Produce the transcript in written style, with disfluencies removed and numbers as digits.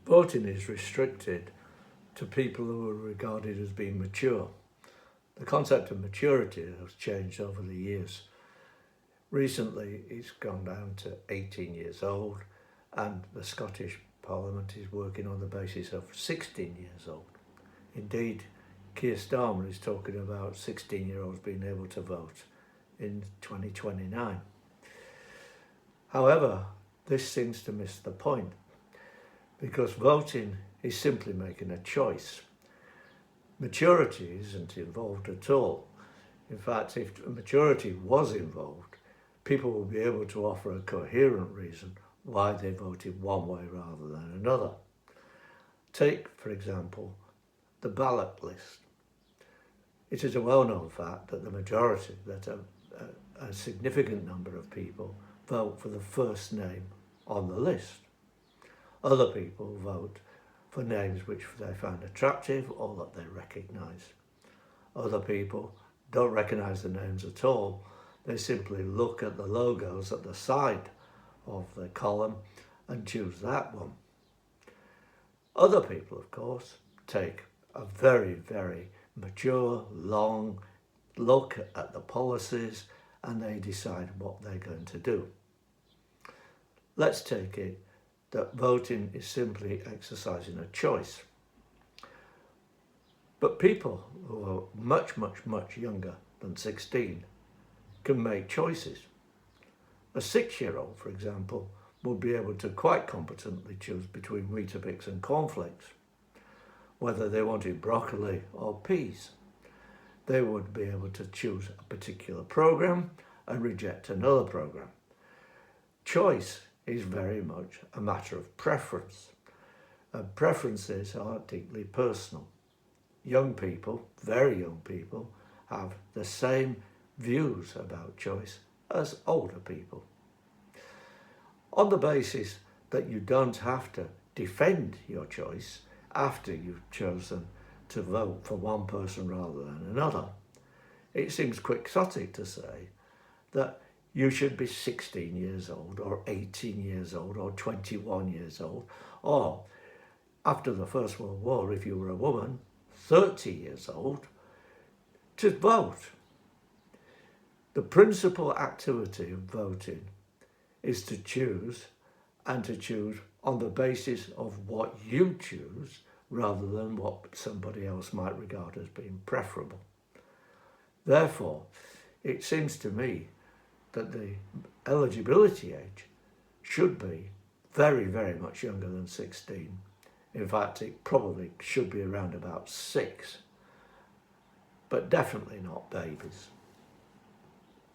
Voting is restricted to people who are regarded as being mature. The concept of maturity has changed over the years. Recently, it's gone down to 18 years old, and the Scottish Parliament is working on the basis of 16 years old. Indeed, Keir Starmer is talking about 16-year-olds being able to vote in 2029. However, this seems to miss the point, because voting is simply making a choice. Maturity isn't involved at all. In fact, if maturity was involved, people would be able to offer a coherent reason why they voted one way rather than another. Take, for example, the ballot list. It is a well-known fact that the majority, that a significant number of people vote for the first name on the list. Other people vote for names which they find attractive or that they recognise. Other people don't recognise the names at all. They simply look at the logos at the side of the column and choose that one. Other people, of course, take a very, very mature, long look at the policies and they decide what they're going to do. Let's take it that voting is simply exercising a choice. But people who are much, much, much younger than 16 can make choices. A 6-year-old, for example, would be able to quite competently choose between Weetabix and cornflakes, whether they wanted broccoli or peas. They would be able to choose a particular program and reject another program. Choice is very much a matter of preference, and preferences are deeply personal. Young people, very young people, have the same views about choice as older people. On the basis that you don't have to defend your choice after you've chosen to vote for one person rather than another, it seems quixotic to say that you should be 16 years old or 18 years old or 21 years old, or after the First World War, if you were a woman, 30 years old, to vote. The principal activity of voting is to choose, and to choose on the basis of what you choose rather than what somebody else might regard as being preferable. Therefore, it seems to me that the eligibility age should be very, very much younger than 16. In fact, it probably should be around about 6, but definitely not babies.